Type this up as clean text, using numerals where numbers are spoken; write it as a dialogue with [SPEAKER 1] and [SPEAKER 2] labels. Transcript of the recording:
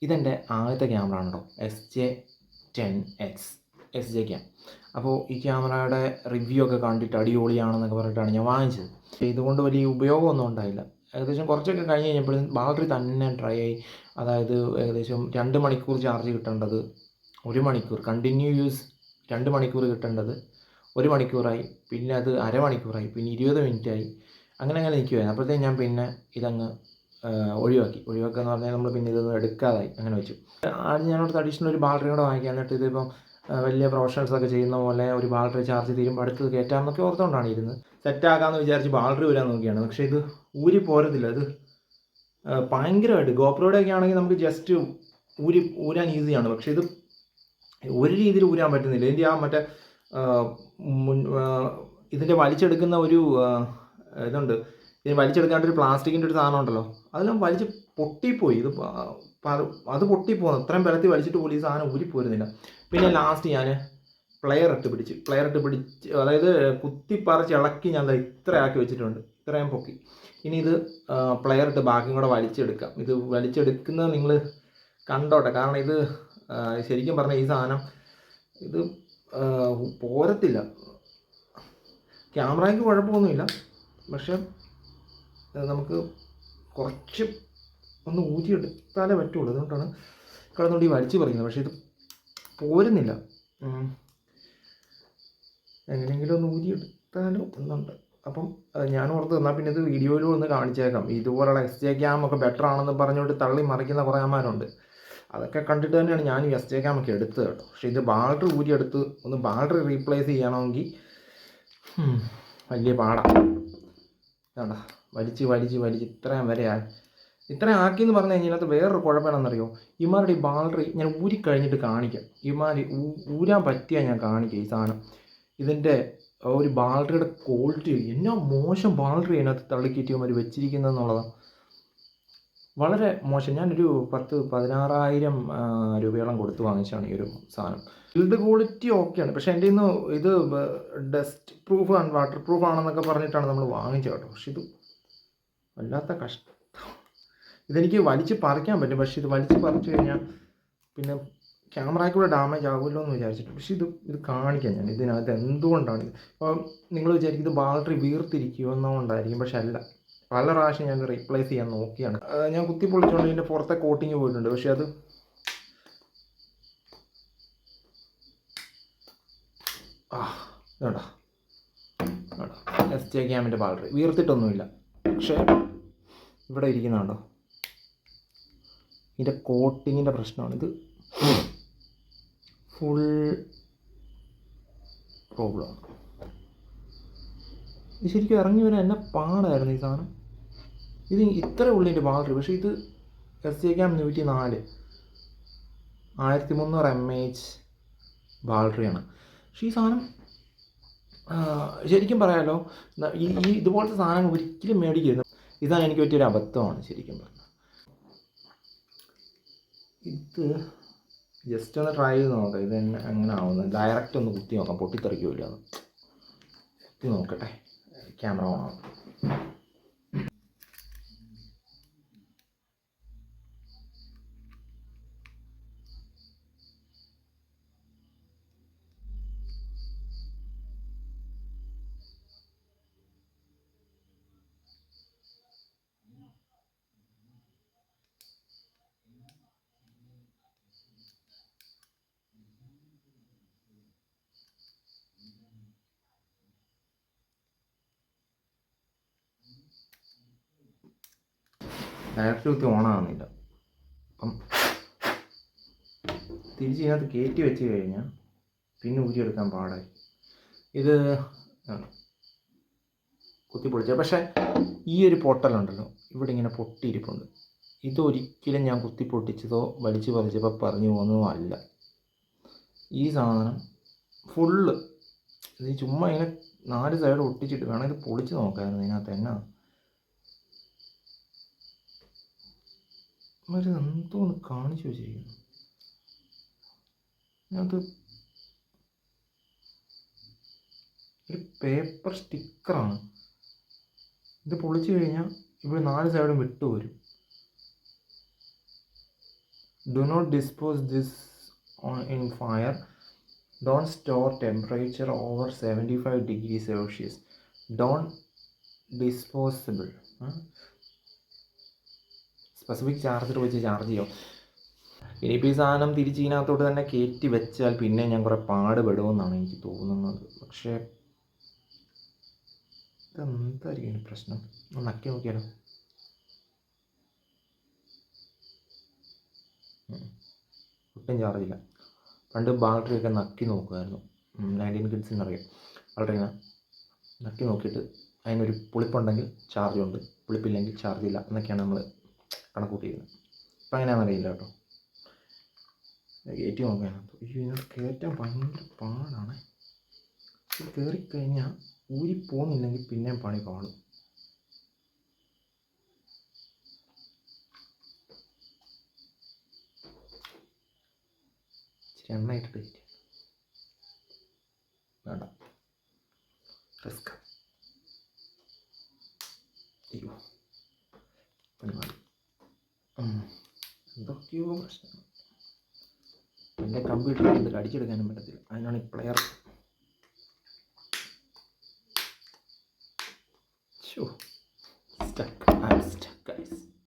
[SPEAKER 1] ഇതെൻ്റെ ആദ്യത്തെ ക്യാമറ ആണല്ലോ, SJ10X SJ ക്യാം. അപ്പോൾ ഈ ക്യാമറയുടെ റിവ്യൂ ഒക്കെ കണ്ടിട്ട് അടിപൊളിയാണെന്നൊക്കെ പറഞ്ഞിട്ടാണ് ഞാൻ വാങ്ങിച്ചത്. ഇതുകൊണ്ട് വലിയ ഉപയോഗമൊന്നും ഉണ്ടായില്ല. ഏകദേശം കുറച്ചൊക്കെ കഴിഞ്ഞ് കഴിഞ്ഞപ്പോഴും ബാറ്ററി തന്നെ ഡ്രൈ ആയി. അതായത് ഏകദേശം 2 മണിക്കൂർ ചാർജ് കിട്ടേണ്ടത് 1 മണിക്കൂർ, കണ്ടിന്യൂ യൂസ് 2 മണിക്കൂർ കിട്ടേണ്ടത് 1 മണിക്കൂറായി, പിന്നെ അത് അരമണിക്കൂറായി, പിന്നെ 20 മിനിറ്റായി. അങ്ങനെ നിൽക്കുമായിരുന്നു. അപ്പോഴത്തേക്കും ഞാൻ പിന്നെ ഇതങ്ങ് ഒഴിവാക്കുക എന്ന് പറഞ്ഞാൽ നമ്മൾ പിന്നെ ഇതൊന്നും എടുക്കാതായി, അങ്ങനെ വെച്ചു. ആദ്യം ഞാനോട് അഡീഷണൽ ഒരു ബാറ്ററി കൂടെ വാങ്ങിക്കാം, എന്നിട്ട് ഇതിപ്പം വലിയ പ്രൊഫഷണൽസൊക്കെ ചെയ്യുന്ന പോലെ ഒരു ബാറ്ററി ചാർജ് തീരുമ്പോൾ അടുത്തത് കയറ്റാമെന്നൊക്കെ ഓർത്തുകൊണ്ടാണ് ഇരുന്നത്. സെറ്റാക്കാമെന്ന് വിചാരിച്ച് ബാറ്ററി ഊരാൻ നോക്കിയാണ്, പക്ഷേ ഇത് ഊരി പോരത്തില്ല. ഇത് ഭയങ്കരമായിട്ട് ഗോപ്രോയുടെയൊക്കെ ആണെങ്കിൽ നമുക്ക് ജസ്റ്റ് ഊരാൻ ഈസിയാണ്, പക്ഷേ ഇത് ഒരു രീതിയിൽ ഊരാൻ പറ്റുന്നില്ല. ഇതിൻ്റെ ആ മറ്റേ ഇതിൻ്റെ വലിച്ചെടുക്കുന്ന ഒരു ഇതുണ്ട്, ഇതിന് വലിച്ചെടുക്കാണ്ട് ഒരു പ്ലാസ്റ്റിക്കിൻ്റെ ഒരു സാധനം ഉണ്ടല്ലോ, അതെല്ലാം വലിച്ച് പൊട്ടിപ്പോയി. അത് പൊട്ടിപ്പോകുന്നു. അത്രയും ബലത്തിൽ വലിച്ചിട്ട് പോലും ഈ സാധനം ഊരിപ്പോരുന്നില്ല. പിന്നെ ലാസ്റ്റ് ഞാൻ പ്ലെയർ ഇട്ട് പിടിച്ച് അതായത് കുത്തിപ്പറിച്ച് ഇളക്കി ഞാൻ ഇത്ര ആക്കി വെച്ചിട്ടുണ്ട്, ഇത്രയും പൊക്കി. ഇനി ഇത് പ്ലെയർ ഇട്ട് ബാക്കിയും കൂടെ വലിച്ചെടുക്കാം. ഇത് വലിച്ചെടുക്കുന്നത് നിങ്ങൾ കണ്ടോട്ടെ, കാരണം ഇത് ശരിക്കും പറഞ്ഞാൽ ഈ സാധനം ഇത് പോരത്തില്ല. ക്യാമറയ്ക്ക് കുഴപ്പമൊന്നുമില്ല, പക്ഷെ നമുക്ക് കുറച്ച് ഒന്ന് ഊരിയെടുത്താലേ പറ്റുള്ളൂ. അതുകൊണ്ടാണ് കിടന്നുകൊണ്ട് ഈ വലിച്ചു പറയുന്നത്. പക്ഷേ ഇത് പോരുന്നില്ല. എങ്ങനെയെങ്കിലും ഒന്ന് ഊരിയെടുത്താലോ എന്നുണ്ട്. അപ്പം ഞാൻ ഓർത്ത് എന്നാൽ പിന്നെ ഇത് വീഡിയോയിലും ഒന്ന് കാണിച്ചേക്കാം. ഇതുപോലുള്ള SJ ക്യാം ഒക്കെ ബെറ്റർ ആണെന്ന് പറഞ്ഞുകൊണ്ട് തള്ളി മറിക്കുന്ന കുറേ അമ്മമാരുണ്ട്. അതൊക്കെ കണ്ടിട്ട് തന്നെയാണ് ഞാൻ SJ ക്യാം ഒക്കെ എടുത്തത് കേട്ടോ. പക്ഷേ ഇത് ബാറ്ററി ഊരിയെടുത്ത് ഒന്ന് ബാറ്ററി റീപ്ലേസ് ചെയ്യണമെങ്കിൽ വലിയ പാടാണ്. വേണ്ട, വലിച്ച് ഇത്രയും വരെ ഇത്രയും ആക്കിയെന്ന് പറഞ്ഞു കഴിഞ്ഞാൽ അത് വേറൊരു കുഴപ്പമാണെന്നറിയോ, ഇമാരുടെ ഈ ബാറ്ററി ഞാൻ ഊരിക്കഴിഞ്ഞിട്ട് കാണിക്കാം. ഇമാര് ഊരാൻ പറ്റിയാൽ ഞാൻ കാണിക്കാം ഈ സാധനം. ഇതിൻ്റെ ഒരു ബാറ്ററിയുടെ ക്വാളിറ്റി എന്നാ മോശം ബാറ്ററി അതിനകത്ത് തള്ളിക്കയറ്റി ഇവന്മാർ വെച്ചിരിക്കുന്നതെന്നുള്ളതാണ്. വളരെ മോശം. ഞാനൊരു 10,000-16,000 രൂപയോളം കൊടുത്ത് വാങ്ങിച്ചാണ് ഈ ഒരു സാധനം. ബിൽഡ് ക്വാളിറ്റി ഓക്കെയാണ്, പക്ഷേ എൻ്റെ ഇന്ന് ഇത് dust proof and water proof ആണെന്നൊക്കെ പറഞ്ഞിട്ടാണ് നമ്മൾ വാങ്ങിച്ചത് കേട്ടോ. പക്ഷെ ഇത് വല്ലാത്ത കഷ്ടം. ഇതെനിക്ക് വലിച്ച് പറിക്കാൻ പറ്റും, പക്ഷേ ഇത് വലിച്ച് പറിച്ചു കഴിഞ്ഞാൽ പിന്നെ ക്യാമറയ്ക്കൂടെ ഡാമേജ് ആകുമല്ലോ എന്ന് വിചാരിച്ചിട്ട്. പക്ഷേ ഇത് കാണിക്കാം ഞാൻ ഇതിനകത്ത് എന്തുകൊണ്ടാണ് ഇത്. അപ്പോൾ നിങ്ങൾ വിചാരിക്കും ഇത് ബാറ്ററി വീർത്തിരിക്കുമോ എന്നുകൊണ്ടായിരിക്കും, പക്ഷെ അല്ല. പല പ്രാവശ്യം ഞാൻ റീപ്ലേസ് ചെയ്യാൻ നോക്കിയാണ്. ഞാൻ കുത്തി പൊളിച്ചുകൊണ്ട് ഇതിൻ്റെ പുറത്തെ കോട്ടിങ് പോയിട്ടുണ്ട്, പക്ഷെ അത് വേണ്ട SJ ക്യാമിൻ്റെ ബാറ്ററി വീർത്തിട്ടൊന്നുമില്ല. പക്ഷേ ഇവിടെ ഇരിക്കുന്നുണ്ടോ, ഇതിൻ്റെ കോട്ടിങ്ങിൻ്റെ പ്രശ്നമാണ്. ഇത് ഫുൾ പ്രോബ്ലമാണ്. ഇത് ശരിക്കും ഇറങ്ങി വരാൻ എന്നെ പാടായിരുന്നു ഈ സാധനം. ഇത് ഇത്ര ഉള്ളിൻ്റെ ബാറ്ററി, പക്ഷേ ഇത് SJ ക്യാം 104 1300 mAh ബാറ്ററിയാണ്. പക്ഷേ ഈ സാധനം ശരിക്കും പറയാമല്ലോ, ഈ ഇതുപോലത്തെ സാധനങ്ങൾ ഒരിക്കലും മേടിക്കരുത്. ഇതാണ് എനിക്ക് പറ്റിയൊരു അബദ്ധമാണ് ശരിക്കും പറഞ്ഞാൽ. ഇത് ജസ്റ്റ് ഒന്ന് ട്രൈ ചെയ്ത് നോക്കാം ഇത് എങ്ങനെ ആവുന്നത്. ഡയറക്റ്റ് ഒന്ന് കുത്തി നോക്കാം, പൊട്ടിത്തെറിക്കില്ല. അത് കുത്തി നോക്കട്ടെ. ക്യാമറ ഓൺ ആവും. ഡയറക്റ്റ് കുത്തി ഓണാകുന്നില്ല. അപ്പം തിരിച്ച് ഇതിനകത്ത് കയറ്റി വെച്ച് കഴിഞ്ഞാൽ പിന്നെ ഊരിയെടുക്കാൻ പാടായി. ഇത് കുത്തിപ്പൊളിച്ച, പക്ഷേ ഈ ഒരു പൊട്ടലുണ്ടല്ലോ, ഇവിടെ ഇങ്ങനെ പൊട്ടിയിരിപ്പുണ്ട്. ഇതൊരിക്കലും ഞാൻ കുത്തിപ്പൊട്ടിച്ചതോ വലിച്ചു പറിച്ചപ്പോൾ പറഞ്ഞു പോകുന്നതോ അല്ല. ഈ സാധനം ഫുള്ള് ഇത് ചുമ്മാ ഇങ്ങനെ 4 സൈഡ് ഒട്ടിച്ചിട്ട് വേണം ഇത് പൊളിച്ച് നോക്കാമായിരുന്നു. ഇതിനകത്ത് എന്നാ എന്തോന്ന് കാണിച്ചു വെച്ചിരിക്കുന്നു. ഇതിനകത്ത് ഒരു പേപ്പർ സ്റ്റിക്കറാണ്. ഇത് പൊളിച്ചു കഴിഞ്ഞാൽ ഇവിടെ 4 സൈഡും വിട്ടു വരും. Do not dispose this in fire. Don't store temperature over 75 degree Celsius. Don't disposable. Specific charger വെച്ച് ചാർജ് ചെയ്യും. ഇനിയിപ്പോൾ ഈ സാധനം തിരിച്ച് ഇതിനകത്തോട്ട് തന്നെ കയറ്റി വെച്ചാൽ പിന്നെ ഞാൻ കുറേ പാടുപെടുമെന്നാണ് എനിക്ക് തോന്നുന്നത്. പക്ഷേ ഇതെന്തായിരിക്കും പ്രശ്നം? ഒന്ന് നക്കി നോക്കിയാലോ. ഒട്ടും ചാർജില്ല. പണ്ട് ബാറ്ററിയൊക്കെ നക്കി നോക്കുമായിരുന്നു. 19 കിഡ്സിന് അറിയാം. ബാറ്ററി ഇങ്ങനെ നക്കി നോക്കിയിട്ട് അതിനൊരു പുളിപ്പുണ്ടെങ്കിൽ ചാർജുണ്ട്, പുളിപ്പില്ലെങ്കിൽ ചാർജില്ല എന്നൊക്കെയാണ് നമ്മൾ കണക്ക് കൂട്ടിയിരുന്നത്. ഇപ്പം അങ്ങനെയാണെന്നറിയില്ല കേട്ടോ. കയറ്റി നോക്കാനകത്ത് ഇതിനകത്ത് കയറ്റാൻ ഭയങ്കര പാടാണ്. ഇത് കയറിക്കഴിഞ്ഞാൽ ഊരിപ്പോകുന്നില്ലെങ്കിൽ പിന്നെയും പണി പാടും. ഇച്ചിരി എണ്ണ ഇട്ടിട്ട് കയറ്റി വേണ്ട, റിസ്ക്. അയ്യോ പണി പാടി. എന്തൊക്കെയോ പ്രശ്നം. എൻ്റെ കമ്പ്യൂട്ടറിൽ എന്തൊക്കെ അടിച്ചെടുക്കാനും പറ്റത്തില്ല. അതിനാണ് ഈ plier. Stuck. I am stuck guys.